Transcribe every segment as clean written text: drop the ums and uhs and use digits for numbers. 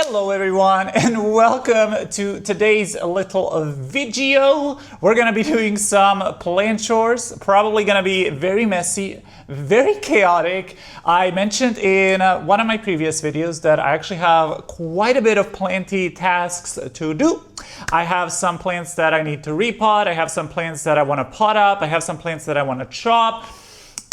Hello everyone and welcome to today's little video. We're gonna be doing some plant chores, probably gonna be very messy, very chaotic. I mentioned in one of my previous videos that I actually have quite a bit of planty tasks to do. I have some plants that I need to repot, I have some plants that I want to pot up, I have some plants that I want to chop.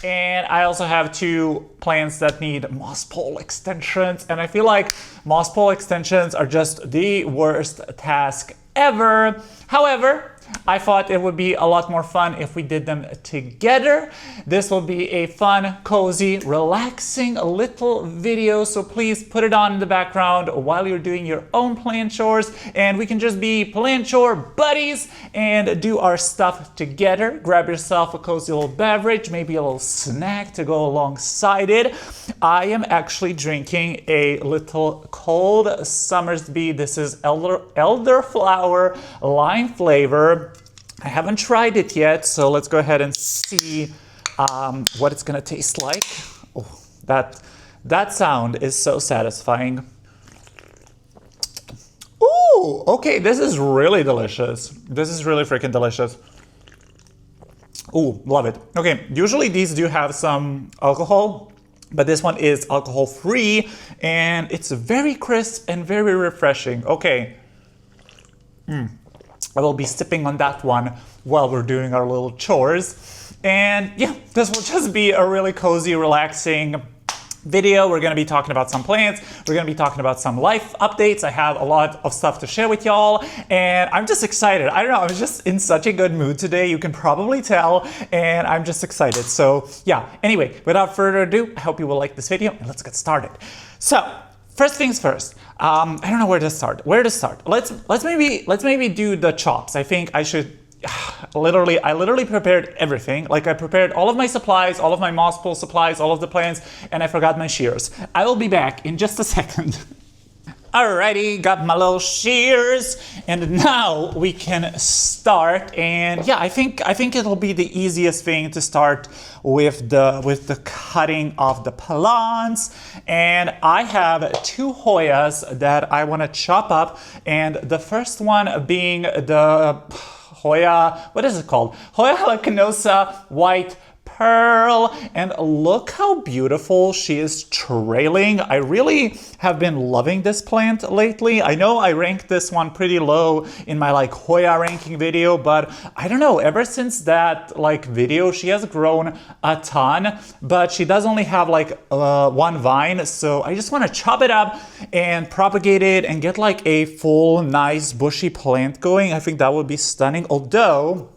And I also have two plants that need moss pole extensions. And I feel like moss pole extensions are just the worst task ever. However, I thought it would be a lot more fun if we did them together. This will be a fun, cozy, relaxing little video. So please put it on in the background while you're doing your own plant chores. And we can just be plant chore buddies and do our stuff together. Grab yourself a cozy little beverage, maybe a little snack to go alongside it. I am actually drinking a little cold Summersby. This is elderflower lime flavor. I haven't tried it yet, so let's go ahead and see what it's gonna taste like. Oh, that sound is so satisfying. Ooh, okay, this is really delicious. This is really freaking delicious. Ooh, love it. Okay, usually these do have some alcohol, but this one is alcohol free and it's very crisp and very refreshing. Okay. I will be sipping on that one while we're doing our little chores. And yeah, this will just be a really cozy, relaxing video. We're gonna be talking about some plants. We're gonna be talking about some life updates. I have a lot of stuff to share with y'all and I'm just excited. I don't know, I'm just in such a good mood today. You can probably tell and I'm just excited. So yeah, anyway, without further ado, I hope you will like this video and let's get started. So, first things first, I don't know where to start. Let's maybe do the chops. I think I should, I literally prepared everything. Like I prepared all of my supplies, all of my moss pole supplies, all of the plants, and I forgot my shears. I will be back in just a second. Alrighty, got my little shears, and now we can start. And yeah, I think it'll be the easiest thing to start with the cutting of the plants. And I have two Hoyas that I want to chop up, and the first one being the Hoya, what is it called? Hoya Lacunosa white pearl, and look how beautiful she is trailing. I really have been loving this plant lately. I know I ranked this one pretty low in my like Hoya ranking video, but I don't know, ever since that like video she has grown a ton, but she does only have like one vine, so I just want to chop it up and propagate it and get like a full nice bushy plant going. I think that would be stunning, although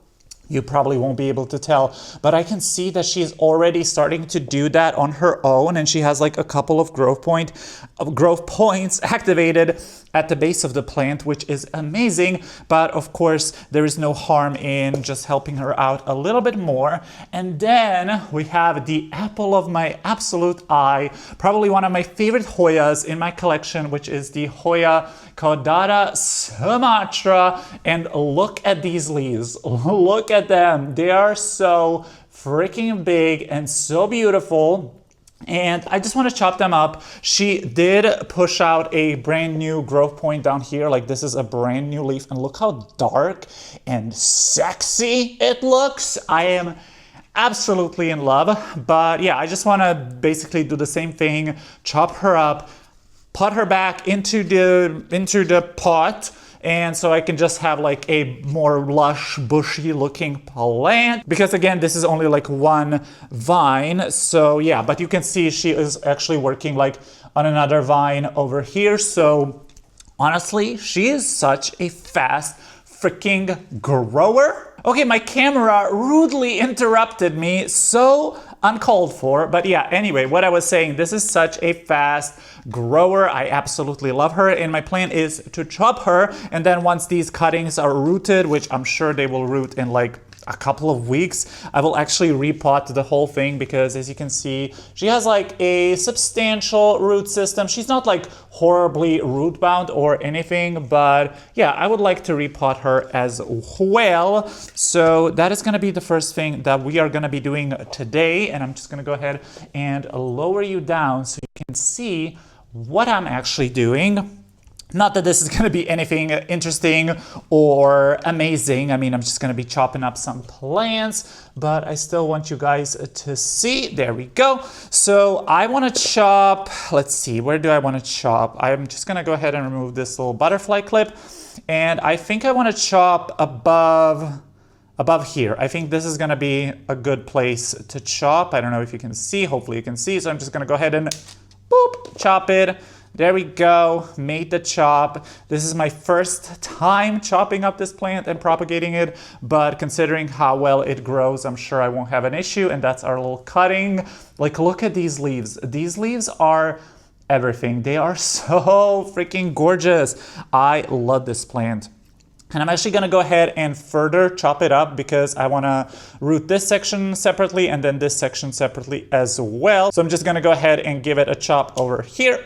you probably won't be able to tell, but I can see that she's already starting to do that on her own, and she has like a couple of growth points activated at the base of the plant, which is amazing. But of course, there is no harm in just helping her out a little bit more. And then we have the apple of my absolute eye, probably one of my favorite Hoyas in my collection, which is the Hoya Caudata Sumatra. And look at these leaves. Look at them. They are so freaking big and so beautiful. And I just want to chop them up. She did push out a brand new growth point down here. Like this is a brand new leaf, and look how dark and sexy it looks. I am absolutely in love. But yeah, I just want to basically do the same thing, chop her up, put her back into the pot. And so I can just have like a more lush, bushy looking plant. Because again, this is only like one vine. So yeah, but you can see she is actually working like on another vine over here. So honestly, she is such a fast freaking grower. Okay, my camera rudely interrupted me, so uncalled for. But yeah, anyway, what I was saying, this is such a fast grower. I absolutely love her, and my plan is to chop her, and then once these cuttings are rooted, which I'm sure they will root in like a couple of weeks, I will actually repot the whole thing, because as you can see, she has like a substantial root system. She's not like horribly root bound or anything, but yeah, I would like to repot her as well. So that is going to be the first thing that we are going to be doing today, and I'm just going to go ahead and lower you down so you can see what I'm actually doing. Not that this is going to be anything interesting or amazing. I mean, I'm just going to be chopping up some plants, but I still want you guys to see. There we go. So I want to chop, let's see, where do I want to chop? I'm just going to go ahead and remove this little butterfly clip. And I think I want to chop above here. I think this is going to be a good place to chop. I don't know if you can see. Hopefully you can see. So I'm just going to go ahead and boop, chop it. There we go, made the chop. This is my first time chopping up this plant and propagating it, but considering how well it grows, I'm sure I won't have an issue. And that's our little cutting. Like, look at these leaves. These leaves are everything. They are so freaking gorgeous. I love this plant. And I'm actually gonna go ahead and further chop it up because I wanna root this section separately and then this section separately as well. So I'm just gonna go ahead and give it a chop over here,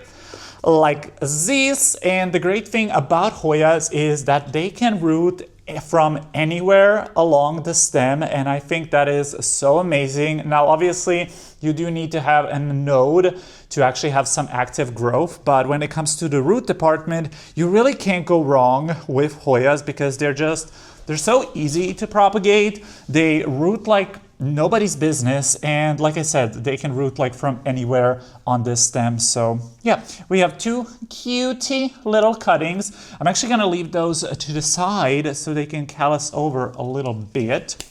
like this. And the great thing about Hoyas is that they can root from anywhere along the stem, and I think that is so amazing. Now obviously you do need to have a node to actually have some active growth, but when it comes to the root department, you really can't go wrong with Hoyas because they're so easy to propagate. They root like nobody's business, and like I said, they can root like from anywhere on this stem. So yeah, we have two cutie little cuttings. I'm actually gonna leave those to the side so they can callus over a little bit.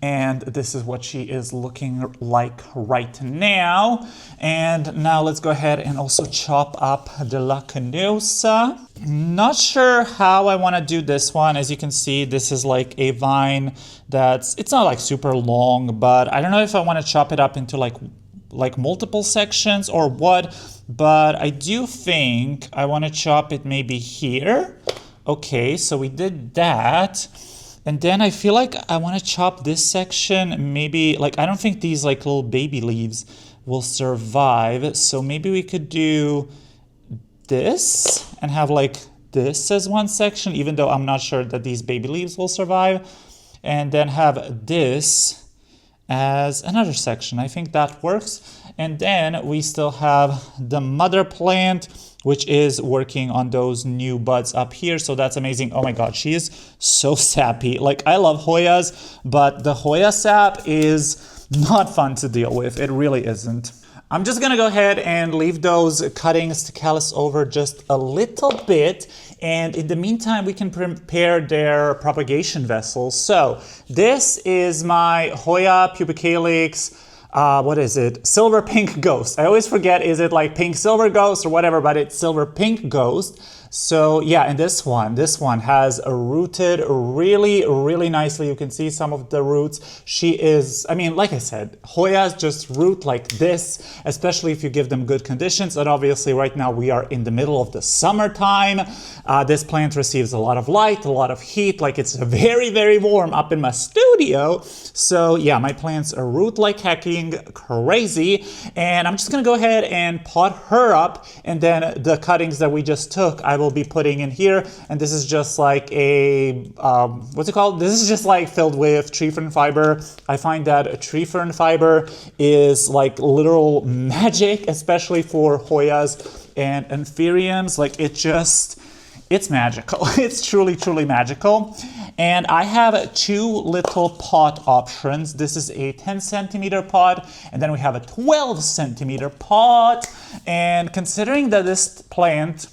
And this is what she is looking like right now. And now let's go ahead and also chop up the Lacunosa. Not sure how I want to do this one. As you can see, this is like a vine it's not like super long, but I don't know if I want to chop it up into like multiple sections or what, but I do think I want to chop it maybe here. Okay, so we did that. And then I feel like I want to chop this section, maybe, like, I don't think these like little baby leaves will survive. So maybe we could do this and have like this as one section, even though I'm not sure that these baby leaves will survive. And then have this as another section. I think that works. And then we still have the mother plant, which is working on those new buds up here. So that's amazing. Oh my God, she is so sappy. Like, I love Hoyas, but the Hoya sap is not fun to deal with. It really isn't. I'm just gonna go ahead and leave those cuttings to callus over just a little bit. And in the meantime, we can prepare their propagation vessels. So this is my Hoya Pubicalyx, what is it? Silver Pink Ghost. I always forget, is it like Pink Silver Ghost or whatever, but it's Silver Pink Ghost. So yeah, and this one has rooted really, really nicely. You can see some of the roots. She is, I mean, like I said, Hoyas just root like this, especially if you give them good conditions. And obviously right now we are in the middle of the summertime. This plant receives a lot of light, a lot of heat, like it's very, very warm up in my studio. So yeah, my plants root like hecking crazy. And I'm just gonna go ahead and pot her up, and then the cuttings that we just took, I will be putting in here. And this is just like a, what's it called? This is just like filled with tree fern fiber. I find that tree fern fiber is like literal magic, especially for Hoyas and Anthuriums. Like it's magical. It's truly, truly magical. And I have two little pot options. This is a 10 centimeter pot, and then we have a 12 centimeter pot. And considering that this plant,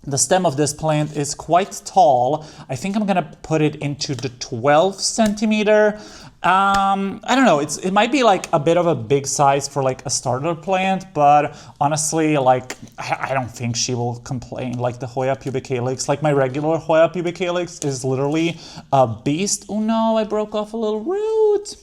the stem of this plant is quite tall, I think I'm gonna put it into the 12 centimeter. I don't know, it might be like a bit of a big size for like a starter plant, but honestly, like, I don't think she will complain. Like the Hoya Pubicalyx, like my regular Hoya Pubicalyx is literally a beast. Oh no, I broke off a little root.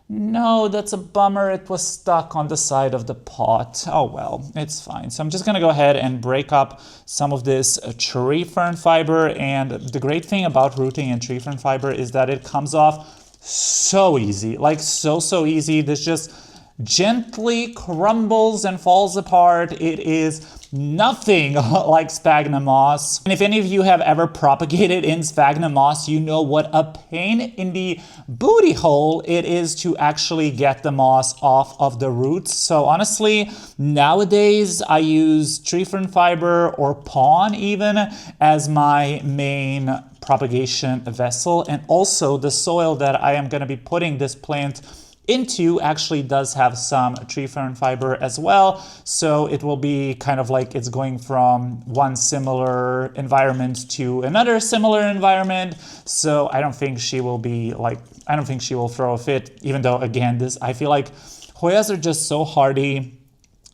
No, that's a bummer. It was stuck on the side of the pot. Oh well, it's fine. So I'm just gonna go ahead and break up some of this tree fern fiber. And the great thing about rooting in tree fern fiber is that it comes off so easy, like so easy. This just gently crumbles and falls apart. It is nothing like sphagnum moss. And if any of you have ever propagated in sphagnum moss, you know what a pain in the booty hole it is to actually get the moss off of the roots. So honestly, nowadays I use tree fern fiber or pon even as my main propagation vessel. And also the soil that I am going to be putting this plant into actually does have some tree fern fiber as well. So it will be kind of like it's going from one similar environment to another similar environment. So I don't think she will be like, I don't think she will throw a fit, even though again, I feel like Hoyas are just so hardy,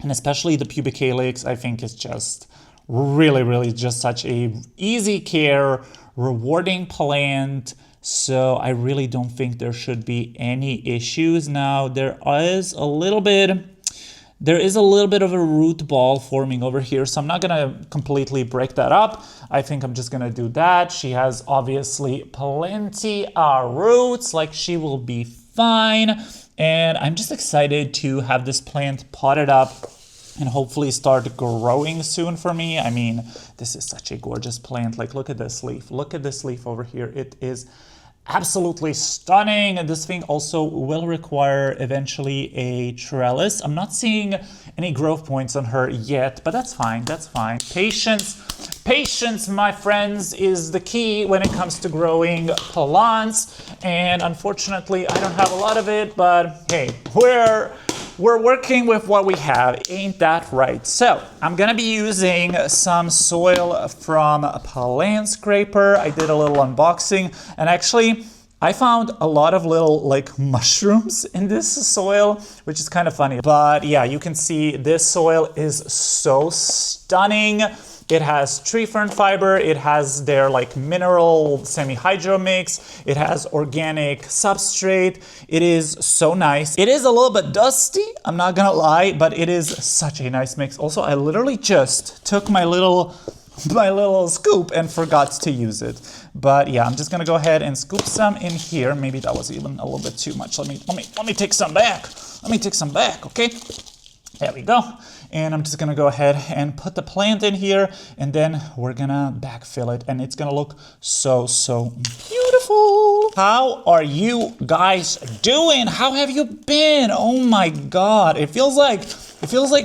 and especially the Pubicalyx, I think is just really just such a easy care, rewarding plant. So I really don't think there should be any issues. Now there is a little bit of a root ball forming over here, so I'm not gonna completely break that up. I think I'm just gonna do that. She has obviously plenty of roots, like she will be fine. And I'm just excited to have this plant potted up and hopefully start growing soon for me. I mean, this is such a gorgeous plant. Like, look at this leaf. Look at this leaf over here. It is absolutely stunning. And this thing also will require eventually a trellis. I'm not seeing any growth points on her yet, but that's fine. That's fine. Patience, my friends, is the key when it comes to growing plants. And unfortunately, I don't have a lot of it, but hey, we're working with what we have, ain't that right? So I'm gonna be using some soil from Plant Scraper. I did a little unboxing, and actually I found a lot of little like mushrooms in this soil, which is kind of funny. But yeah, you can see this soil is so stunning. It has tree fern fiber, it has their like mineral semi-hydro mix, it has organic substrate. It is so nice. It is a little bit dusty, I'm not gonna lie, but it is such a nice mix. Also, I literally just took my little scoop and forgot to use it. But yeah, I'm just gonna go ahead and scoop some in here. Maybe that was even a little bit too much. Let me take some back. Let me take some back, okay? There we go. And I'm just gonna go ahead and put the plant in here, and then we're gonna backfill it, and it's gonna look so beautiful. How are you guys doing? How have you been? Oh my God, it feels like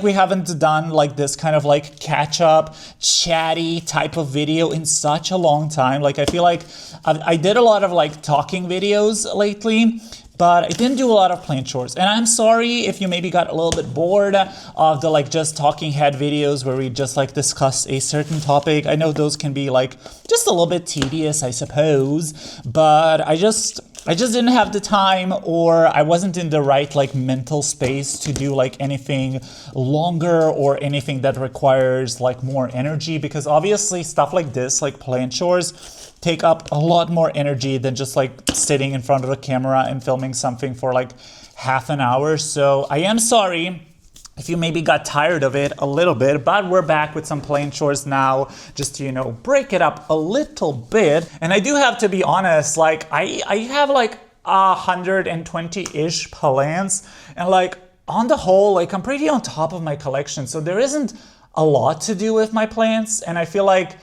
we haven't done like this kind of like catch up, chatty type of video in such a long time. Like I feel like I did a lot of like talking videos lately, but I didn't do a lot of plant chores. And I'm sorry if you maybe got a little bit bored of the like just talking head videos where we just like discuss a certain topic. I know those can be like just a little bit tedious, I suppose, but I just didn't have the time, or I wasn't in the right like mental space to do like anything longer or anything that requires like more energy, because obviously stuff like this, like plant chores, take up a lot more energy than just like sitting in front of a camera and filming something for like half an hour. So I am sorry if you maybe got tired of it a little bit, but we're back with some plant chores now, just to, you know, break it up a little bit. And I do have to be honest, like I have like 120-ish plants, and like on the whole, like I'm pretty on top of my collection. So there isn't a lot to do with my plants, and I feel like,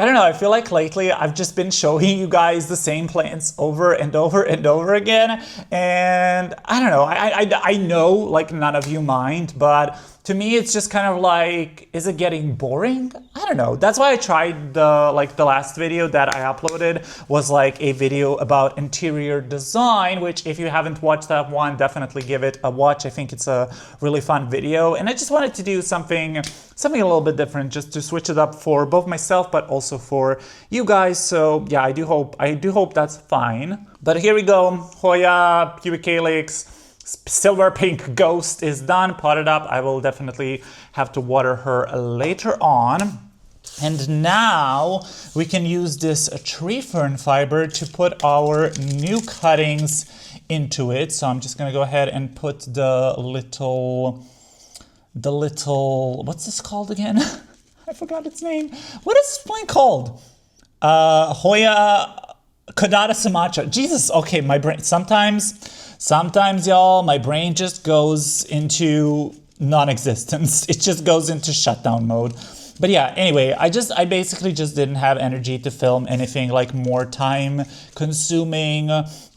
I don't know, I feel like lately I've just been showing you guys the same plants over and over and over again. And I don't know, I know like none of you mind, but to me it's just kind of like, is it getting boring? I don't know. That's why I tried the last video that I uploaded was like a video about interior design, which if you haven't watched that one, definitely give it a watch. I think it's a really fun video. And I just wanted to do something a little bit different, just to switch it up for both myself, but also for you guys. So yeah, I do hope that's fine. But here we go. Hoya Pubicalyx Silver Pink Ghost is done, potted up. I will definitely have to water her later on. And now we can use this tree fern fiber to put our new cuttings into it. So I'm just gonna go ahead and put the little, what's this called again? I forgot its name. What is this plant called? Hoya Caudata Sumatra. Jesus, okay, my brain, sometimes y'all, my brain just goes into non-existence. It just goes into shutdown mode. But yeah, anyway, I basically just didn't have energy to film anything like more time consuming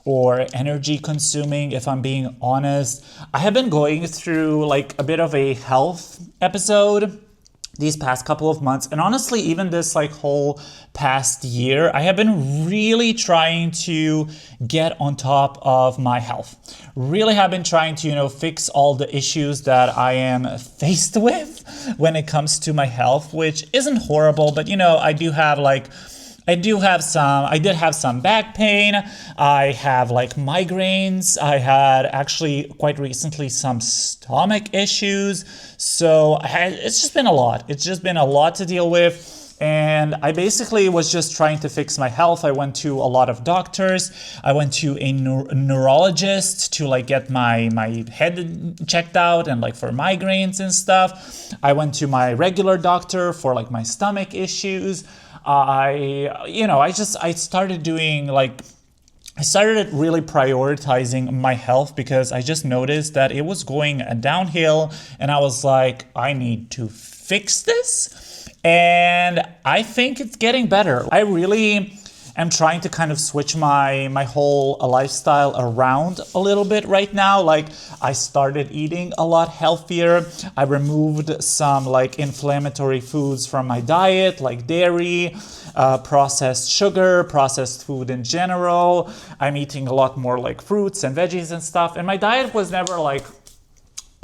or energy consuming, if I'm being honest. I have been going through like a bit of a health episode these past couple of months, and honestly even this like whole past year I have been really trying to get on top of my health. Really have been trying to fix all the issues that I am faced with when it comes to my health, which isn't horrible, but I did have some back pain. I have like migraines. I had actually quite recently some stomach issues. So it's just been a lot. It's just been a lot to deal with. And I basically was just trying to fix my health. I went to a lot of doctors. I went to a neurologist to like get my head checked out and like for migraines and stuff. I went to my regular doctor for like my stomach issues. I started really prioritizing my health because I just noticed that it was going downhill, and I was like, I need to fix this, and I think it's getting better. I really am trying to kind of switch my whole lifestyle around a little bit right now. Like, I started eating a lot healthier. I removed some like inflammatory foods from my diet, like dairy, processed sugar, processed food in general. I'm eating a lot more like fruits and veggies and stuff. And my diet was never like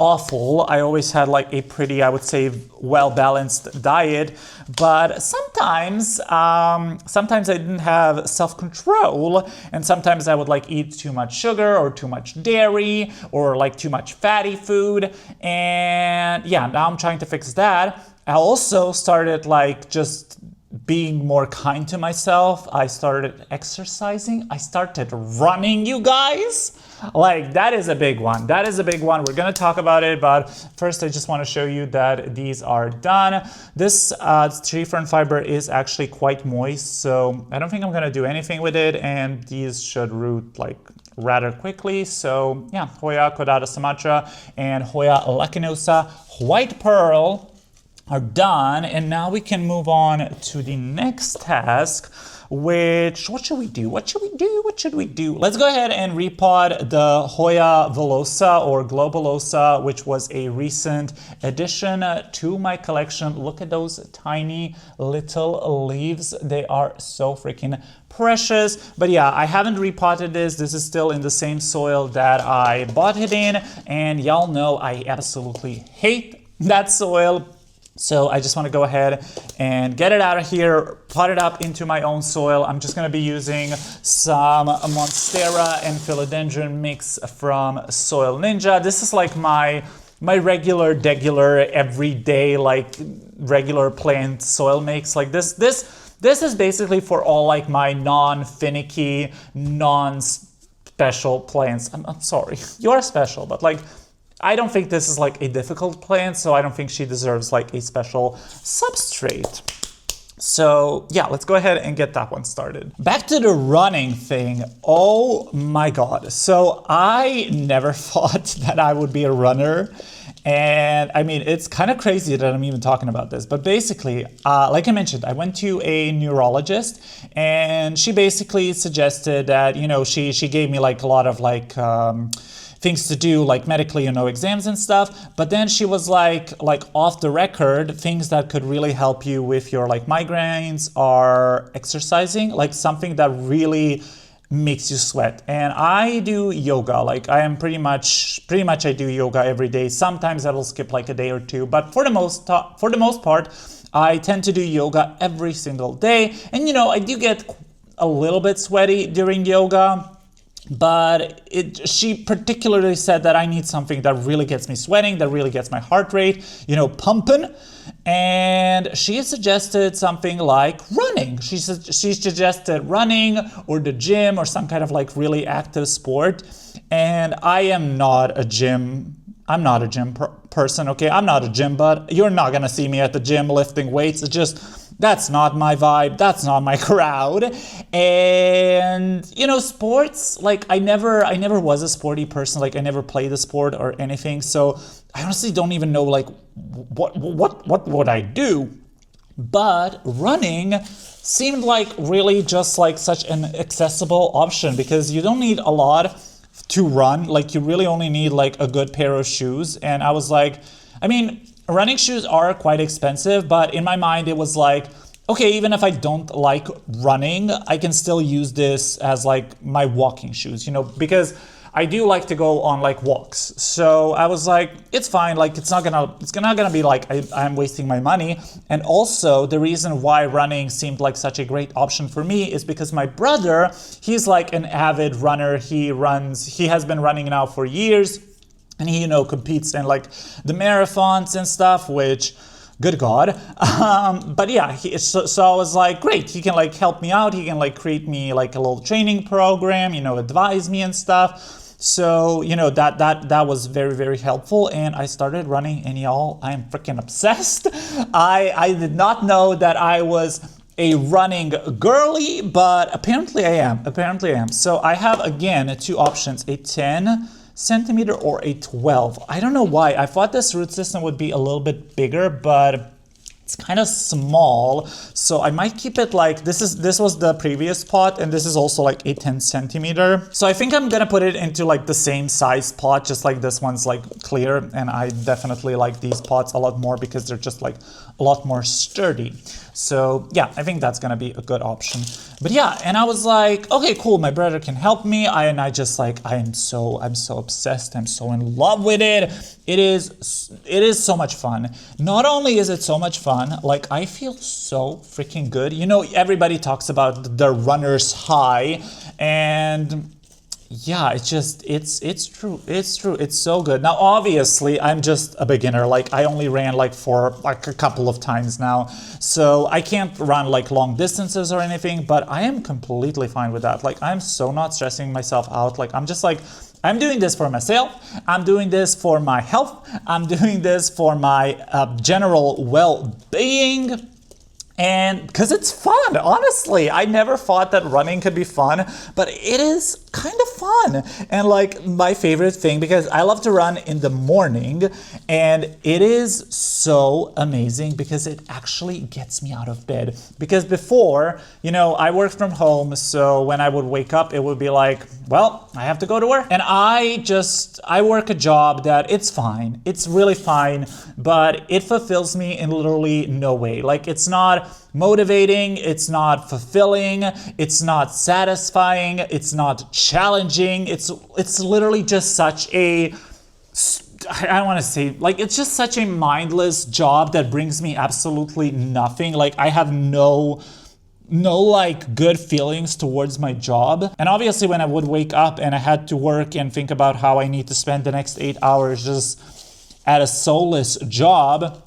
awful. I always had like a pretty, I would say, well-balanced diet, but sometimes I didn't have self-control, and sometimes I would like eat too much sugar or too much dairy or like too much fatty food. And yeah, now I'm trying to fix that. I also started like just being more kind to myself. I started exercising. I started running, you guys. Like, that is a big one. That is a big one. We're going to talk about it, but first I just want to show you that these are done. This tree fern fiber is actually quite moist, so I don't think I'm going to do anything with it, and these should root like rather quickly. So yeah, Hoya, Caudata, Sumatra, and Hoya Lacunosa White Pearl are done, and now we can move on to the next task, which, what should we do? Let's go ahead and repot the Hoya Villosa or Globulosa, which was a recent addition to my collection. Look at those tiny little leaves. They are so freaking precious. But yeah, I haven't repotted this. This is still in the same soil that I bought it in, and y'all know I absolutely hate that soil. So I just want to go ahead and get it out of here, pot it up into my own soil. I'm just going to be using some Monstera and Philodendron mix from Soil Ninja. This is like my regular, everyday, like regular plant soil mix. Like this is basically for all like my non-finicky, non-special plants. I'm sorry, you are special, but like, I don't think this is like a difficult plant, so I don't think she deserves like a special substrate. So yeah, let's go ahead and get that one started. Back to the running thing. Oh my God. So I never thought that I would be a runner. And I mean, it's kind of crazy that I'm even talking about this, but basically, like I mentioned, I went to a neurologist, and she basically suggested that, she gave me like a lot of like, things to do, like medically, exams and stuff. But then she was like off the record, things that could really help you with your like migraines are exercising, like something that really makes you sweat. And I do yoga. Like I am pretty much I do yoga every day. Sometimes I will skip like a day or two, but for the most part, I tend to do yoga every single day. And I do get a little bit sweaty during yoga. But she particularly said that I need something that really gets me sweating, that really gets my heart rate, pumping. And she suggested something like running. She suggested running or the gym or some kind of like really active sport. And I'm not a gym person, okay? I'm not a gym butt. You're not gonna see me at the gym lifting weights. It's just, that's not my vibe. That's not my crowd. And sports, like I never was a sporty person. Like I never played a sport or anything. So I honestly don't even know like what would I do. but running seemed like really just like such an accessible option because you don't need a lot to run. Like you really only need like a good pair of shoes. And I was like, I mean, running shoes are quite expensive, but in my mind it was like, okay, even if I don't like running, I can still use this as like my walking shoes, you know, because I do like to go on like walks. So I was like, it's fine. Like it's not gonna be like I'm wasting my money. And also the reason why running seemed like such a great option for me is because my brother, he's like an avid runner. He has been running now for years, and he, you know, competes in like the marathons and stuff, which, good God. But yeah, so I was like, great, he can like help me out. He can like create me like a little training program, you know, advise me and stuff. So, you know, that was very, very helpful. And I started running, and y'all, I am freaking obsessed. I did not know that I was a running girly, but apparently I am. So I have, again, two options, a 10 centimeter or a 12. I don't know why. I thought this root system would be a little bit bigger, but it's kind of small. So I might keep it like, this was the previous pot, and this is also like a 10 centimeter. So I think I'm gonna put it into like the same size pot, just like this one's like clear. And I definitely like these pots a lot more because they're just like a lot more sturdy. So yeah, I think that's gonna be a good option. But yeah, and I was like, okay, cool, my brother can help me. I am so obsessed. I'm so in love with it. It is so much fun. Not only is it so much fun, like I feel so freaking good. You know, everybody talks about the runner's high, and yeah, it's true. It's so good. Now, obviously, I'm just a beginner. Like I only ran like for like a couple of times now. So I can't run like long distances or anything, but I am completely fine with that. Like I'm so not stressing myself out. Like I'm just like, I'm doing this for myself. I'm doing this for my health. I'm doing this for my general well-being. And because it's fun, honestly. I never thought that running could be fun, but it is kind of fun. And like my favorite thing, because I love to run in the morning, and it is so amazing because it actually gets me out of bed. Because before, you know, I worked from home, so when I would wake up, it would be like, well, I have to go to work. And I work a job that it's fine. It's really fine, but it fulfills me in literally no way. Like it's not motivating, it's not fulfilling, it's not satisfying, it's not challenging. It's literally just such a, I don't want to say, like it's just such a mindless job that brings me absolutely nothing. Like I have no like good feelings towards my job. And obviously when I would wake up and I had to work and think about how I need to spend the next 8 hours just at a soulless job,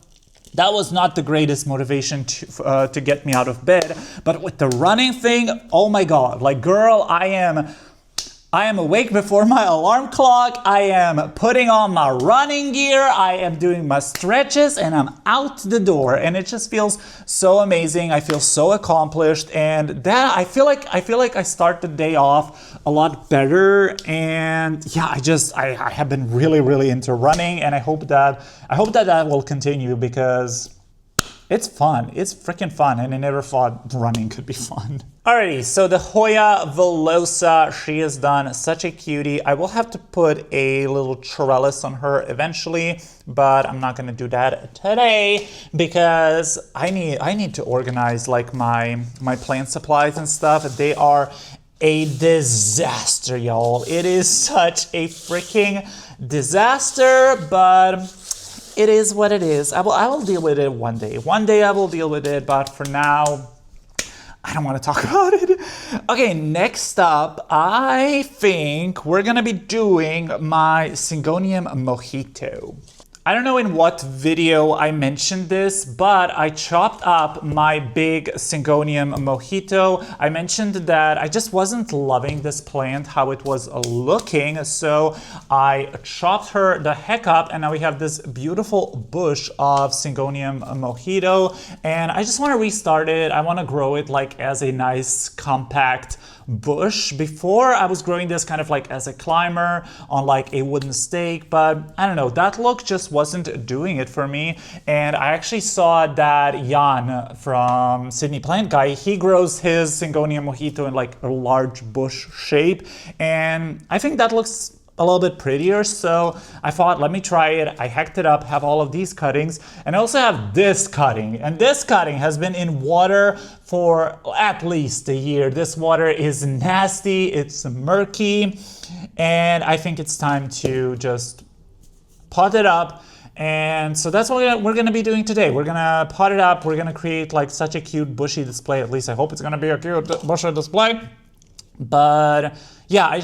that was not the greatest motivation to get me out of bed. But with the running thing, oh my God, like girl, I am awake before my alarm clock. I am putting on my running gear. I am doing my stretches, and I'm out the door. And it just feels so amazing. I feel so accomplished, and that I feel like I start the day off a lot better. And yeah, I have been really into running, and I hope that will continue because it's fun. It's freaking fun, and I never thought running could be fun. Alrighty, so the Hoya Villosa, she is done. Such a cutie. I will have to put a little trellis on her eventually, but I'm not gonna do that today because I need to organize like my plant supplies and stuff. They are a disaster, y'all. It is such a freaking disaster, but it is what it is. I will deal with it one day. One day I will deal with it, but for now, I don't want to talk about it. Okay, next up, I think we're gonna be doing my Syngonium Mojito. I don't know in what video I mentioned this, but I chopped up my big Syngonium Mojito. I mentioned that I just wasn't loving this plant, how it was looking, so I chopped her the heck up, and now we have this beautiful bush of Syngonium Mojito, and I just want to restart it. I want to grow it like as a nice compact bush. Before I was growing this kind of like as a climber on like a wooden stake, but I don't know, that look just just wasn't doing it for me. And I actually saw that Jan from Sydney Plant Guy, he grows his Syngonium Mojito in like a large bush shape, and I think that looks a little bit prettier, so I thought, let me try it. I hacked it up, have all of these cuttings, and I also have this cutting, and this cutting has been in water for at least a year. This water is nasty, it's murky, and I think it's time to just pot it up. And so that's what we're gonna be doing today. We're gonna pot it up, we're gonna create like such a cute bushy display. At least I hope it's gonna be a cute bushy display. But yeah, I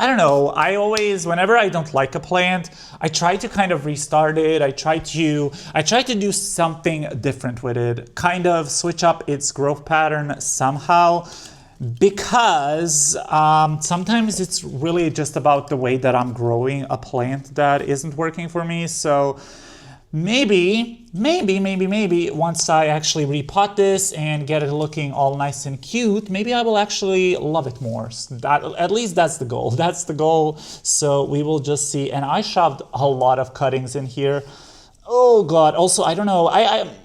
don't know. I always, whenever I don't like a plant, I try to kind of restart it. I try to do something different with it, kind of switch up its growth pattern somehow, because sometimes it's really just about the way that I'm growing a plant that isn't working for me. So maybe once I actually repot this and get it looking all nice and cute, maybe I will actually love it more. At least that's the goal. That's the goal. So we will just see. And I shoved a lot of cuttings in here. Oh God. Also, I don't know.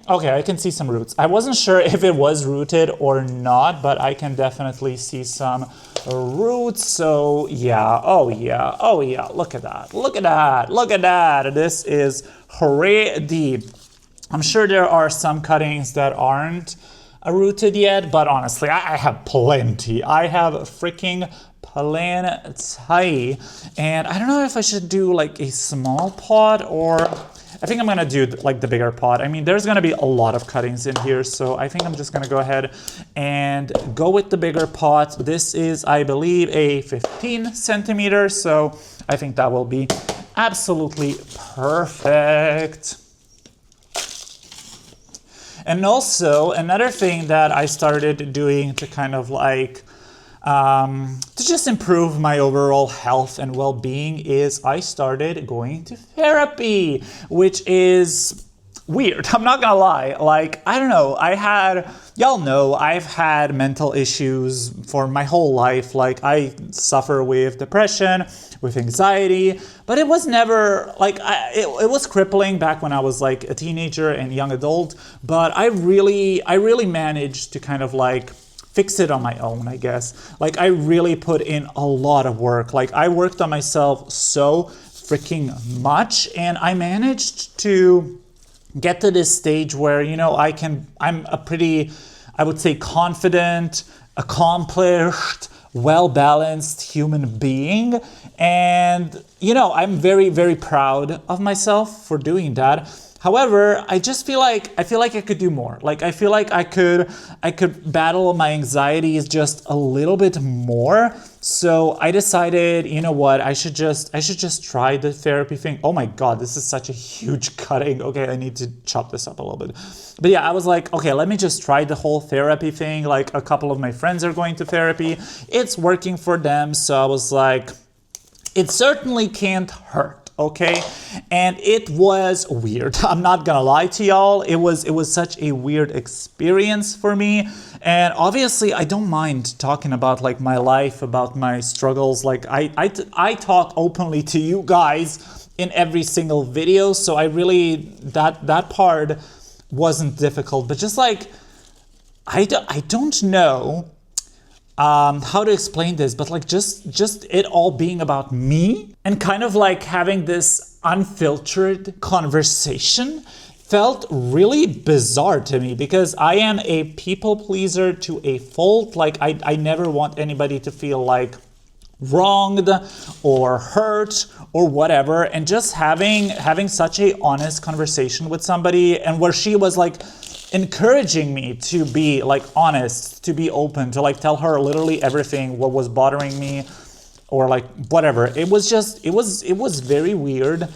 Okay, I can see some roots. I wasn't sure if it was rooted or not, but I can definitely see some roots. So yeah. Oh yeah. Oh yeah. Look at that. Look at that. Look at that. This is ready. I'm sure there are some cuttings that aren't rooted yet, but honestly, I have plenty. I have freaking plenty. And I don't know if I should do like a small pot, or I think I'm gonna do like the bigger pot. I mean, there's gonna be a lot of cuttings in here, so I think I'm just gonna go ahead and go with the bigger pot. This is, I believe, a 15 centimeter, so I think that will be absolutely perfect. And also another thing that I started doing to kind of like to just improve my overall health and well-being is I started going to therapy, which is weird. I'm not gonna lie. Like, I don't know. Y'all know I've had mental issues for my whole life. Like, I suffer with depression, with anxiety, but it was never like, it was crippling back when I was like a teenager and young adult, but I really managed to kind of like fix it on my own, I guess. Like, I really put in a lot of work. Like, I worked on myself so freaking much, and I managed to get to this stage where, you know, I'm a pretty, I would say, confident, accomplished, well-balanced human being. And, you know, I'm very, very proud of myself for doing that. However, I feel like I could do more. Like, I feel like I could battle my anxieties just a little bit more. So I decided, you know what, I should just try the therapy thing. Oh my God, this is such a huge cutting. Okay, I need to chop this up a little bit. But yeah, I was like, okay, let me just try the whole therapy thing. Like, a couple of my friends are going to therapy. It's working for them. So I was like, it certainly can't hurt. Okay, and it was weird. I'm not gonna lie to y'all. It was such a weird experience for me. And obviously, I don't mind talking about like my life, about my struggles. Like, I talk openly to you guys in every single video. So I really, that part wasn't difficult. But just like, I don't know how to explain this, but like just it all being about me and kind of like having this unfiltered conversation felt really bizarre to me, because I am a people pleaser to a fault. Like, I never want anybody to feel like wronged or hurt or whatever. And just having such a honest conversation with somebody, and where she was like encouraging me to be like honest, to be open, to like tell her literally everything, what was bothering me, or like whatever. It was very weird,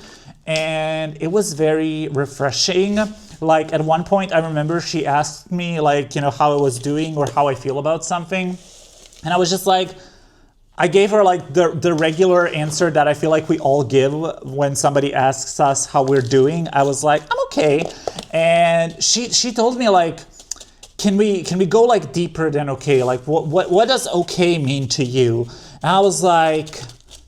and it was very refreshing. Like, at one point, I remember she asked me like, you know, how I was doing or how I feel about something, and I was just like, I gave her like the regular answer that I feel like we all give when somebody asks us how we're doing. I was like, I'm okay. And she told me like, can we go like deeper than okay? Like, what does okay mean to you? And I was like,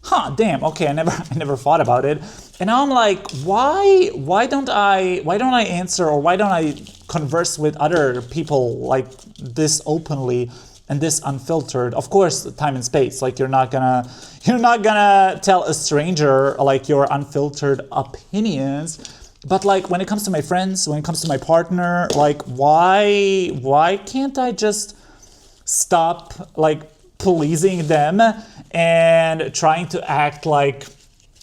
huh, damn, okay, I never thought about it. And now I'm like, why don't I answer, or why don't I converse with other people like this openly and this unfiltered? Of course, time and space. Like you're not gonna tell a stranger like your unfiltered opinions. But like when it comes to my friends, when it comes to my partner, like why can't I just stop like policing them and trying to act like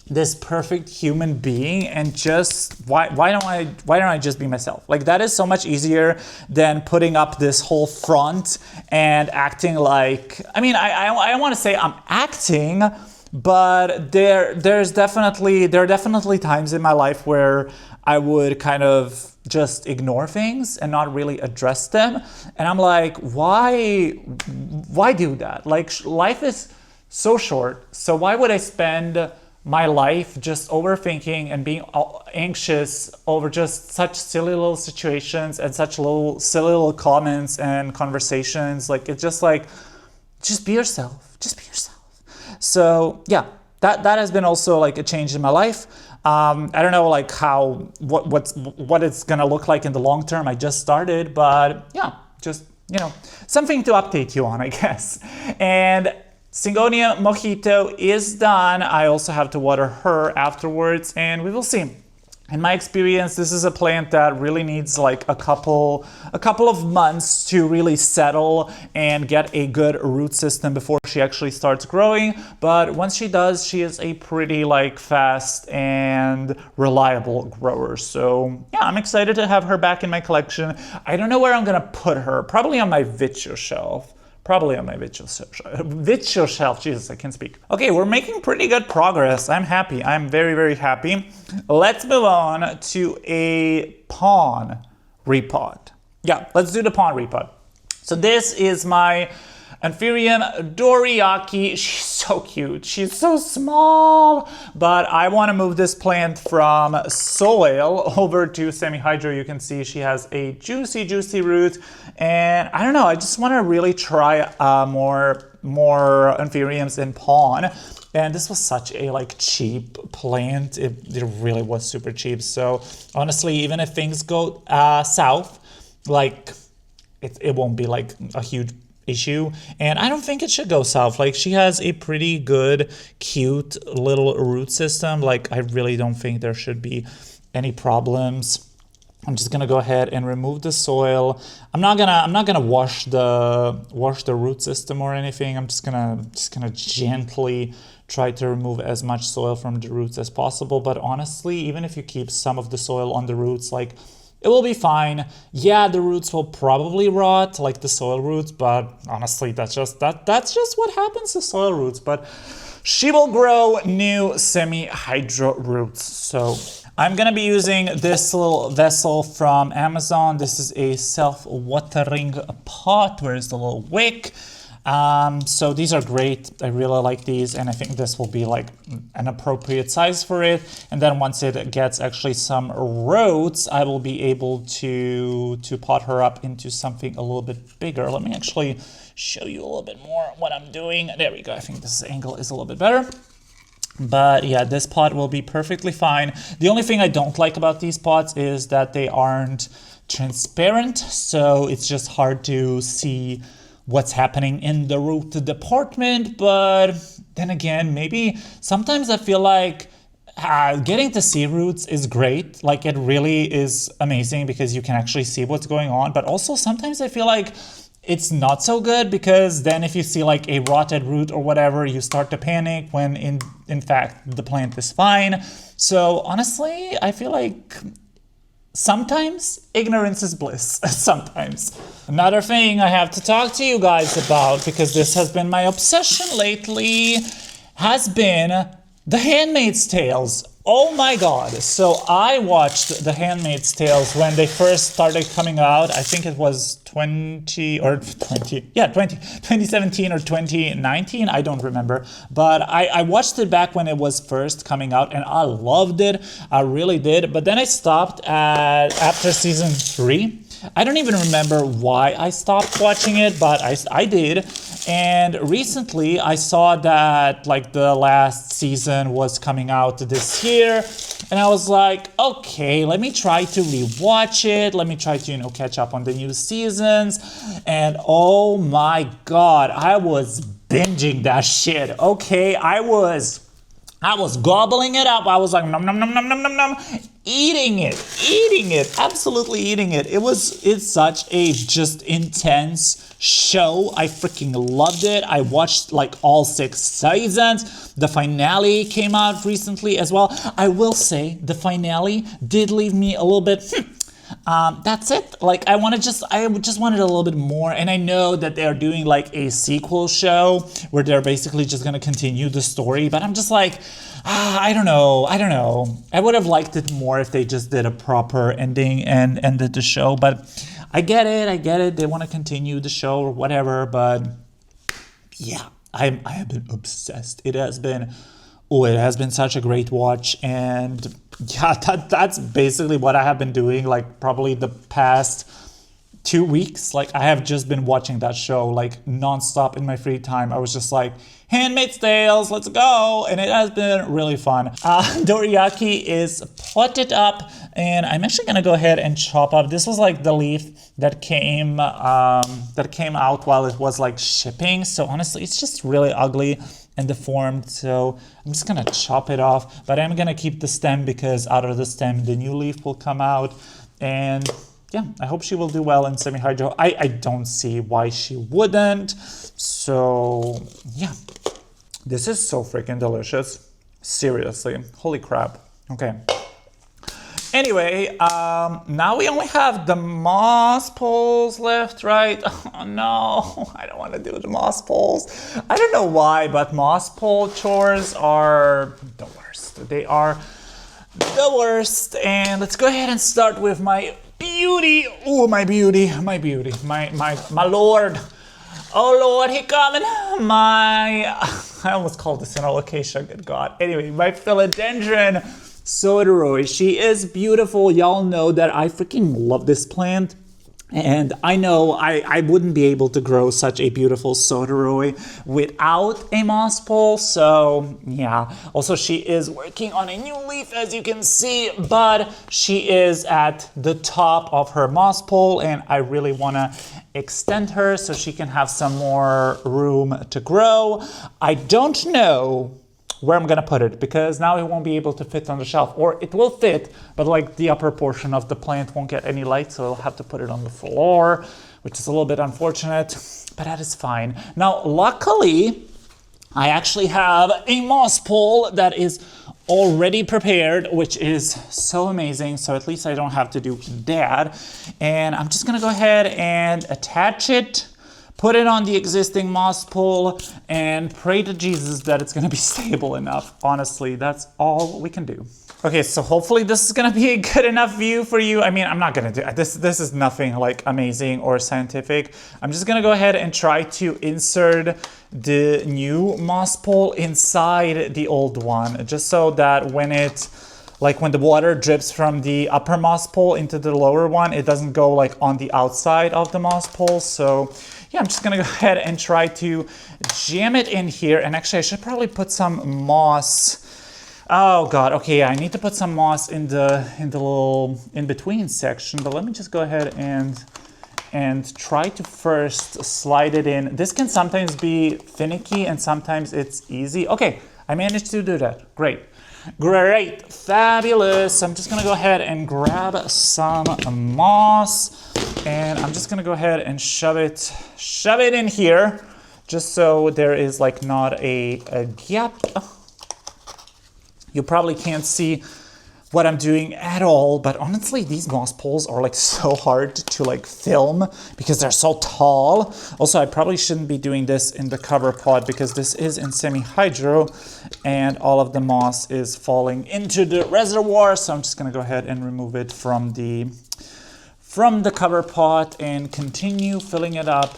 this perfect human being, and just why don't I just be myself? Like that is so much easier than putting up this whole front and acting like, I mean, I want to say I'm acting, but there are definitely times in my life where I would kind of just ignore things and not really address them. And I'm like, why do that? Like life is so short. So why would I spend my life just overthinking and being anxious over just such silly little situations and such silly little comments and conversations? Like it's just like, just be yourself. Just be yourself. So yeah, that has been also like a change in my life. I don't know like what it's gonna look like in the long term. I just started, but yeah, just, you know, something to update you on, I guess. And Syngonium Mojito is done. I also have to water her afterwards, and we will see. In my experience, this is a plant that really needs like a couple of months to really settle and get a good root system before she actually starts growing. But once she does, she is a pretty like fast and reliable grower. So yeah, I'm excited to have her back in my collection. I don't know where I'm gonna put her. Probably on my Vitio shelf. Probably on my Vitio shelf. Jesus, I can't speak. Okay, we're making pretty good progress. I'm happy. I'm very, very happy. Let's move on to a pawn repot. Yeah, let's do the pawn repot. So this is my Anthurium Dorayaki. She's so cute. She's so small. But I want to move this plant from soil over to semi-hydro. You can see she has a juicy, juicy root. And I don't know, I just want to really try more Anthuriums in pawn. And this was such a like cheap plant. It really was super cheap. So honestly, even if things go south, like it won't be like a huge issue. And I don't think it should go south. Like she has a pretty good, cute little root system. Like I really don't think there should be any problems. I'm just gonna go ahead and remove the soil. I'm not gonna wash the root system or anything. I'm just gonna gently try to remove as much soil from the roots as possible. But honestly, even if you keep some of the soil on the roots, like it will be fine. Yeah, the roots will probably rot, like the soil roots, but honestly, that's just what happens to soil roots. But she will grow new semi-hydro roots. So I'm gonna be using this little vessel from Amazon. This is a self-watering pot. Where's the little wick? So these are great. I really like these, and I think this will be like an appropriate size for it. And then once it gets actually some roots, I will be able to pot her up into something a little bit bigger. Let me actually show you a little bit more what I'm doing. There we go. I think this angle is a little bit better. But yeah, this pot will be perfectly fine. The only thing I don't like about these pots is that they aren't transparent, so it's just hard to see what's happening in the root department. But then again, maybe sometimes I feel like getting to see roots is great. Like it really is amazing because you can actually see what's going on. But also sometimes I feel like it's not so good, because then if you see like a rotted root or whatever, you start to panic when in fact the plant is fine. So honestly, I feel like sometimes ignorance is bliss. Sometimes. Another thing I have to talk to you guys about, because this has been my obsession lately, has been The Handmaid's Tales. Oh my god. So I watched The Handmaid's Tales when they first started coming out. I think it was 2017 or 2019. I don't remember. But I watched it back when it was first coming out, and I loved it. I really did. But then I stopped after season 3. I don't even remember why I stopped watching it, but I did. And recently I saw that like the last season was coming out this year, and I was like, okay, let me try to rewatch it. Let me try to, you know, catch up on the new seasons. And oh my God, I was binging that shit. Okay, I was gobbling it up. I was like, nom, nom, nom, nom, nom, nom, nom, eating it, absolutely eating it. It's such a just intense show. I freaking loved it. I watched like all 6 seasons. The finale came out recently as well. I will say the finale did leave me a little bit, that's it. Like I just wanted a little bit more, and I know that they're doing like a sequel show where they're basically just gonna continue the story, but I'm just like, I don't know. I would have liked it more if they just did a proper ending and ended the show, but I get it. They want to continue the show or whatever, but yeah, I have been obsessed. It has been such a great watch, and yeah, that's basically what I have been doing, like probably the past 2 weeks. Like I have just been watching that show like nonstop in my free time. I was just like, Handmaid's Tales, let's go, and it has been really fun. Dorayaki is potted up, and I'm actually gonna go ahead and chop up. This was like the leaf that came out while it was like shipping. So honestly, it's just really ugly and deformed. So I'm just gonna chop it off, but I'm gonna keep the stem because out of the stem the new leaf will come out. And yeah, I hope she will do well in semi-hydro. I don't see why she wouldn't. So yeah, this is so freaking delicious. Seriously, holy crap. Okay. Anyway, now we only have the moss poles left, right? Oh no, I don't want to do the moss poles. I don't know why, but moss pole chores are the worst. They are the worst. And let's go ahead and start with my beauty. Oh, my beauty, my lord. Oh Lord, he coming. I almost called this an alocasia, good God. Anyway, my Philodendron Sodiroi. She is beautiful. Y'all know that I freaking love this plant. And I know I wouldn't be able to grow such a beautiful Sodiroi without a moss pole. So yeah, also she is working on a new leaf, as you can see, but she is at the top of her moss pole, and I really want to extend her so she can have some more room to grow. I don't know where I'm gonna put it, because now it won't be able to fit on the shelf, or it will fit, but like the upper portion of the plant won't get any light, so I'll have to put it on the floor, which is a little bit unfortunate, but that is fine. Now, luckily, I actually have a moss pole that is already prepared, which is so amazing. So at least I don't have to do that. And I'm just gonna go ahead and attach it, put it on the existing moss pole, and pray to Jesus that it's gonna be stable enough. Honestly, that's all we can do. Okay, so hopefully this is gonna be a good enough view for you. I mean, I'm not gonna do this. This is nothing like amazing or scientific. I'm just gonna go ahead and try to insert the new moss pole inside the old one, just so that when the water drips from the upper moss pole into the lower one, it doesn't go like on the outside of the moss pole. So yeah, I'm just gonna go ahead and try to jam it in here. And actually I should probably put some moss. Oh God, okay, I need to put some moss in the little in-between section, but let me just go ahead and try to first slide it in. This can sometimes be finicky and sometimes it's easy. Okay, I managed to do that. Great, fabulous. I'm just gonna go ahead and grab some moss, and I'm just gonna go ahead and shove it in here, just so there is like not a gap. You probably can't see what I'm doing at all, but honestly, these moss poles are like so hard to like film because they're so tall. Also, I probably shouldn't be doing this in the cover pot because this is in semi-hydro and all of the moss is falling into the reservoir. So I'm just gonna go ahead and remove it from the cover pot and continue filling it up.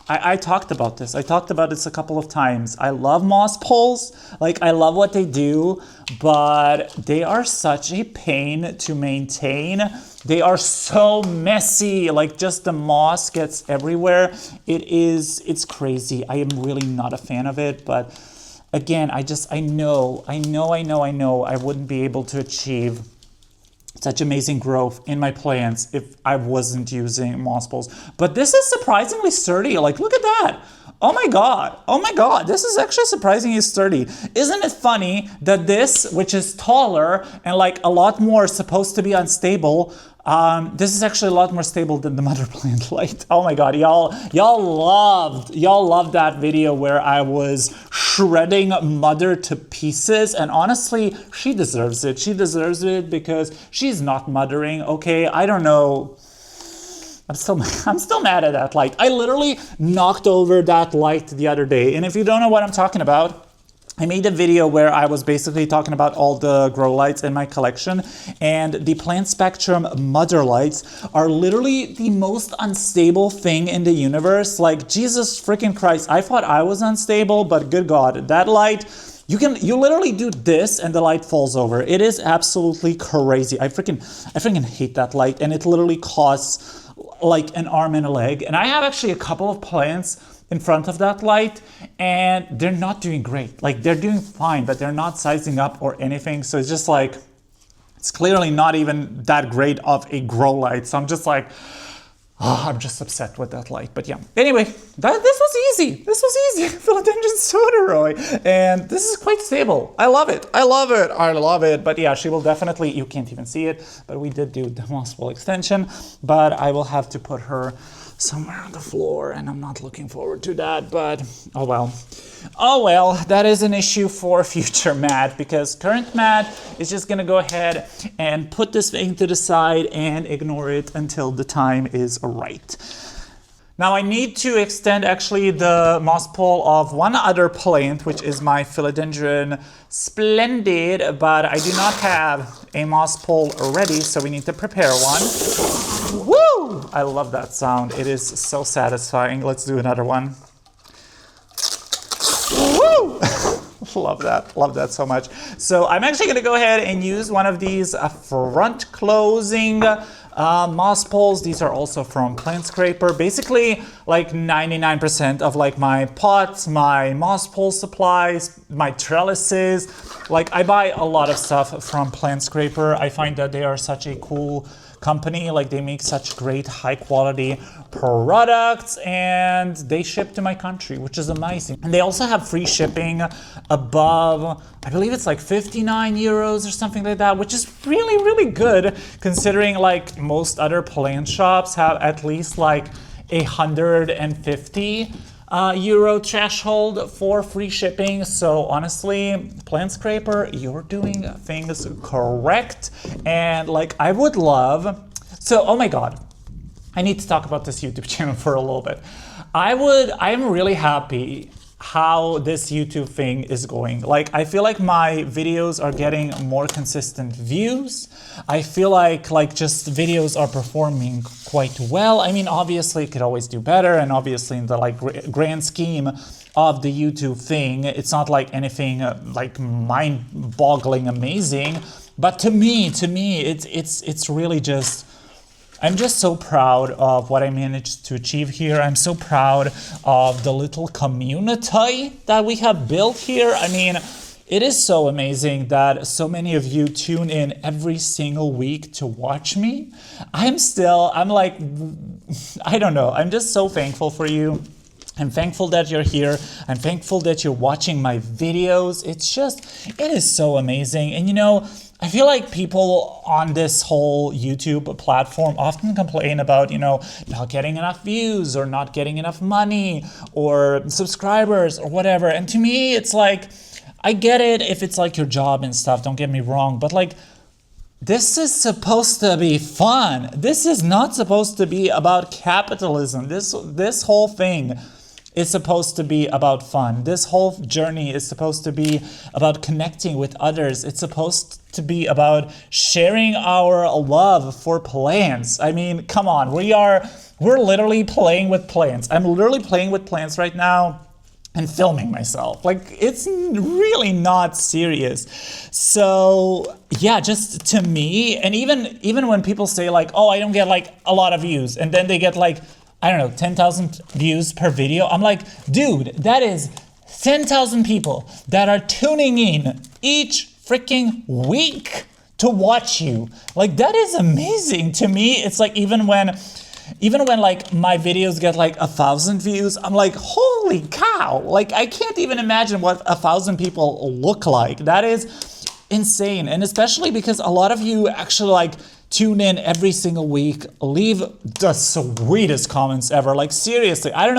I talked about this. I talked about this a couple of times. I love moss poles. Like, I love what they do, but they are such a pain to maintain. They are so messy. Like, just the moss gets everywhere. It's crazy. I am really not a fan of it, but again, I know I wouldn't be able to achieve such amazing growth in my plants if I wasn't using moss poles. But this is surprisingly sturdy. Like, look at that. Oh my God, this is actually surprisingly sturdy. Isn't it funny that this, which is taller and like a lot more supposed to be unstable, this is actually a lot more stable than the mother plant light. Oh my God, y'all loved that video where I was shredding mother to pieces, and honestly, she deserves it. She deserves it because she's not mothering. Okay, I don't know. I'm still mad at that light. I literally knocked over that light the other day. And if you don't know what I'm talking about, I made a video where I was basically talking about all the grow lights in my collection, and the Plant Spectrum mother lights are literally the most unstable thing in the universe. Like, Jesus freaking Christ, I thought I was unstable, but good God, that light, you literally do this and the light falls over. It is absolutely crazy. I freaking hate that light, and it literally costs like an arm and a leg. And I have actually a couple of plants in front of that light, and they're not doing great. Like, they're doing fine, but they're not sizing up or anything. So it's just like, it's clearly not even that great of a grow light. So I'm just like, I'm just upset with that light. But yeah, anyway, this was easy. Philodendron Sodiroi, and this is quite stable. I love it. But yeah, she will definitely, you can't even see it, but we did do the moss pole extension, but I will have to put her somewhere on the floor, and I'm not looking forward to that, but oh well, that is an issue for future Matt, because current Matt is just gonna go ahead and put this thing to the side and ignore it until the time is right. Now I need to extend actually the moss pole of one other plant, which is my Philodendron Splendid, but I do not have a moss pole ready, so we need to prepare one. Woo! I love that sound. It is so satisfying. Let's do another one. Woo! Love that so much. So I'm actually going to go ahead and use one of these front closing moss poles. These are also from Plant Scraper. Basically, like 99% of like my pots, my moss pole supplies, my trellises, like I buy a lot of stuff from Plant Scraper. I find that they are such a cool company. Like, they make such great high quality products, and they ship to my country, which is amazing. And they also have free shipping above, I believe it's like 59 euros or something like that, which is really, really good considering like most other plant shops have at least like 150 euro threshold for free shipping. So honestly, Plant Scraper, you're doing things correct. And like, I would love, so oh my God, I need to talk about this YouTube channel for a little bit. I'm really happy how this YouTube thing is going. Like, I feel like my videos are getting more consistent views. I feel like just videos are performing quite well. I mean, obviously it could always do better, and obviously in the like grand scheme of the YouTube thing, it's not like anything like mind-boggling amazing. But to me, it's really just, I'm just so proud of what I managed to achieve here. I'm so proud of the little community that we have built here. I mean, it is so amazing that so many of you tune in every single week to watch me. I'm like, I don't know. I'm just so thankful for you. I'm thankful that you're here. I'm thankful that you're watching my videos. It is so amazing. And you know, I feel like people on this whole YouTube platform often complain about, you know, not getting enough views or not getting enough money or subscribers or whatever. And to me, it's like, I get it if it's like your job and stuff, don't get me wrong, but like, this is supposed to be fun. This is not supposed to be about capitalism. This whole thing is supposed to be about fun. This whole journey is supposed to be about connecting with others. It's supposed to be about sharing our love for plants. I mean, come on, we're literally playing with plants. I'm literally playing with plants right now and filming myself. Like, it's really not serious. So yeah, just to me, and even when people say like, oh, I don't get like a lot of views, and then they get like, I don't know, 10,000 views per video. I'm like, dude, that is 10,000 people that are tuning in each freaking week to watch you. Like, that is amazing. To me, it's like even when like my videos get like 1,000 views, I'm like, holy cow. Like, I can't even imagine what 1,000 people look like. That is insane. And especially because a lot of you actually like tune in every single week, leave the sweetest comments ever. Like, seriously, I don't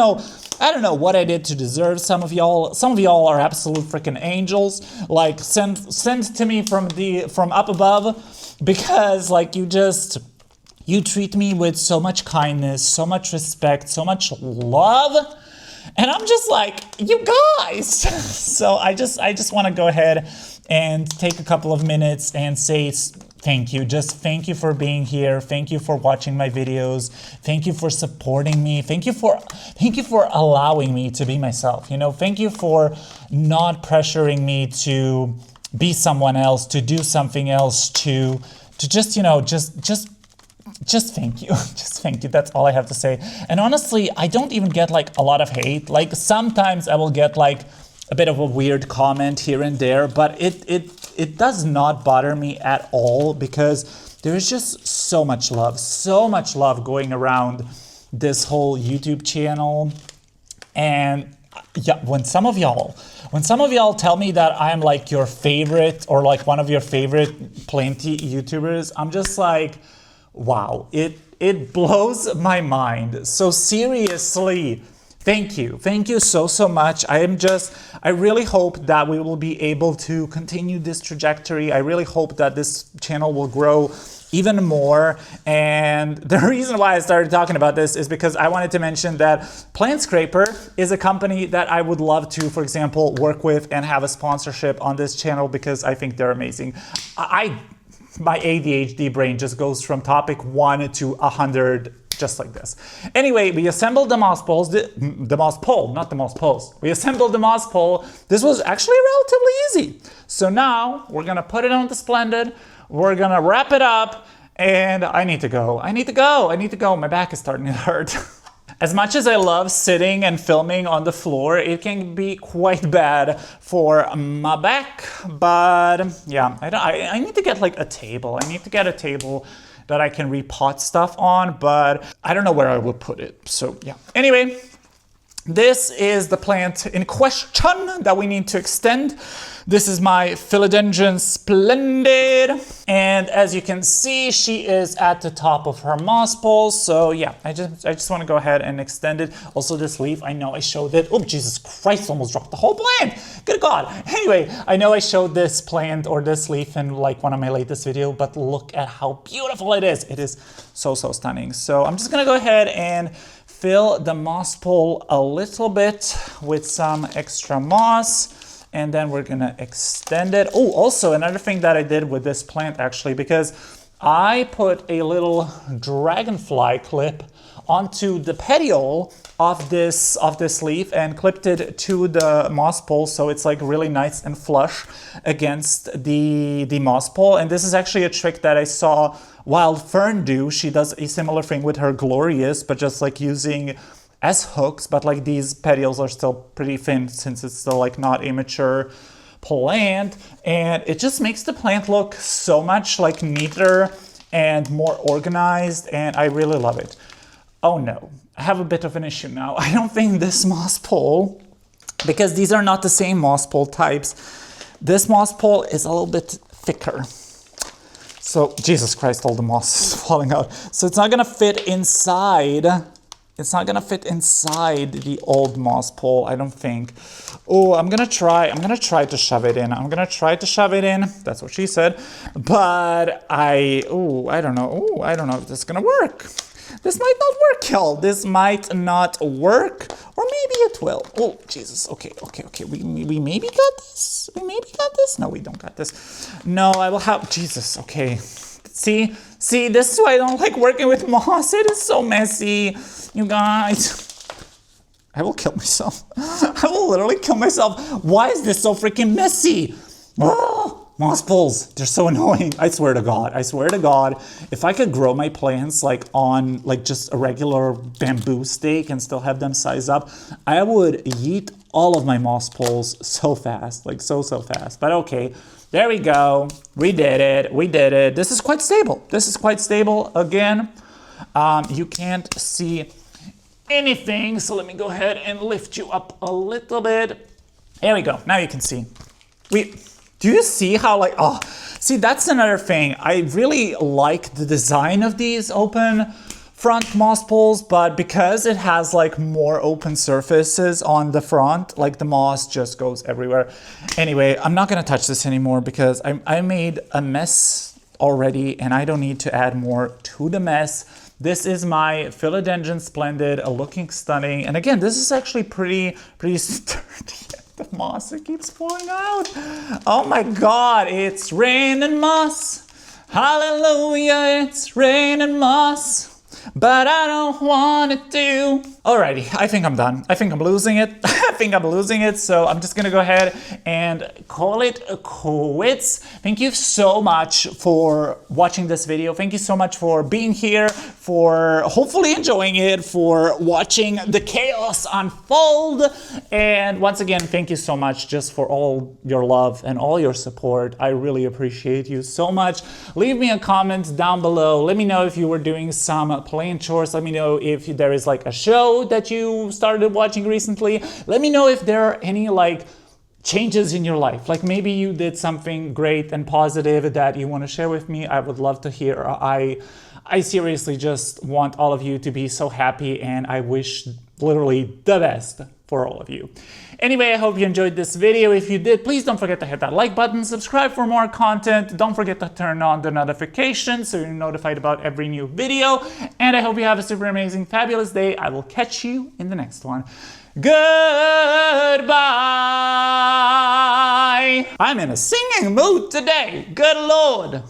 know what I did to deserve some of y'all. Some of y'all are absolute freaking angels. Like, send to me from up above, because like you treat me with so much kindness, so much respect, so much love. And I'm just like, you guys. So I just want to go ahead and take a couple of minutes and say thank you. Just thank you for being here. Thank you for watching my videos. Thank you for supporting me. Thank you for allowing me to be myself. You know, thank you for not pressuring me to be someone else, to do something else, to just, you know, just thank you. Just thank you. That's all I have to say. And honestly, I don't even get like a lot of hate. Like, sometimes I will get like a bit of a weird comment here and there, but it does not bother me at all, because there's just so much love going around this whole YouTube channel. And yeah, when some of y'all tell me that I'm like your favorite, or like one of your favorite plenty YouTubers, I'm just like, wow, it blows my mind. So seriously, thank you so much. I really hope that we will be able to continue this trajectory. I really hope that this channel will grow even more. And the reason why I started talking about this is because I wanted to mention that Plant Scraper is a company that I would love to, for example, work with and have a sponsorship on this channel, because I think they're amazing. My ADHD brain just goes from topic 1 to 100 just like this. Anyway, we assembled the moss poles, the moss pole, not the moss poles. We assembled the moss pole. This was actually relatively easy. So now we're gonna put it on the Splendid. We're gonna wrap it up, and I need to go. My back is starting to hurt. As much as I love sitting and filming on the floor, it can be quite bad for my back. But yeah, I need to get like a table. I need to get a table that I can repot stuff on, but I don't know where I will put it. So yeah. Anyway, this is the plant in question that we need to extend. This is my Philodendron Splendid. And as you can see, she is at the top of her moss pole. So yeah, I just want to go ahead and extend it. Also this leaf, I know I showed it. Oh, Jesus Christ, almost dropped the whole plant. Good God. Anyway, I know I showed this plant or this leaf in like one of my latest videos, but look at how beautiful it is. It is so stunning. So I'm just gonna go ahead and fill the moss pole a little bit with some extra moss. And then we're gonna extend it. Oh, also another thing that I did with this plant, actually, because I put a little dragonfly clip onto the petiole of this leaf and clipped it to the moss pole, so it's like really nice and flush against the moss pole. And this is actually a trick that I saw Wild Fern do. She does a similar thing with her Glorious, but just like using S-hooks, but like these petioles are still pretty thin since it's still like not a mature plant, and it just makes the plant look so much like neater and more organized, and I really love it. Oh no, I have a bit of an issue now. I don't think this moss pole, because these are not the same moss pole types, this moss pole is a little bit thicker. So, Jesus Christ, all the moss is falling out. So it's not gonna fit inside. It's not gonna fit inside the old moss pole, I don't think. Oh, I'm gonna try to shove it in. That's what she said. But I don't know if this is gonna work. This might not work, y'all. This might not work. Or maybe it will. Oh, Jesus. Okay. We maybe got this. We maybe got this. No, we don't got this. No, I will have... Jesus, okay. See, this is why I don't like working with moss. It is so messy, you guys. I will kill myself. I will literally kill myself. Why is this so freaking messy? Oh, moss pools, they're so annoying. I swear to God, if I could grow my plants like on like just a regular bamboo stake and still have them size up, I would yeet all of my moss pools so fast, like so fast. But okay, there we go. We did it. This is quite stable. Again, you can't see anything, so let me go ahead and lift you up a little bit. There we go. Now you can see. Do you see how like, oh, see, that's another thing. I really like the design of these open front moss poles, but because it has like more open surfaces on the front, like the moss just goes everywhere. Anyway, I'm not gonna touch this anymore because I made a mess already and I don't need to add more to the mess. This is my Philodendron Splendid, looking stunning. And again, this is actually pretty sturdy. The moss, it keeps falling out. Oh my God, it's raining moss. Hallelujah, it's raining moss. But I don't want it to. Alrighty, I think I'm done. I think I'm losing it. So I'm just gonna go ahead and call it quits. Thank you so much for watching this video. Thank you so much for being here, for hopefully enjoying it, for watching the chaos unfold. And once again, thank you so much just for all your love and all your support. I really appreciate you so much. Leave me a comment down below. Let me know if you were doing some plant chores. Let me know if there is like a show that you started watching recently. Let me know if there are any like changes in your life. Like maybe you did something great and positive that you want to share with me. I would love to hear. I seriously just want all of you to be so happy, and I wish literally the best for all of you. Anyway, I hope you enjoyed this video. If you did, please don't forget to hit that like button, subscribe for more content. Don't forget to turn on the notifications so you're notified about every new video. And I hope you have a super amazing, fabulous day. I will catch you in the next one. Goodbye. I'm in a singing mood today. Good Lord.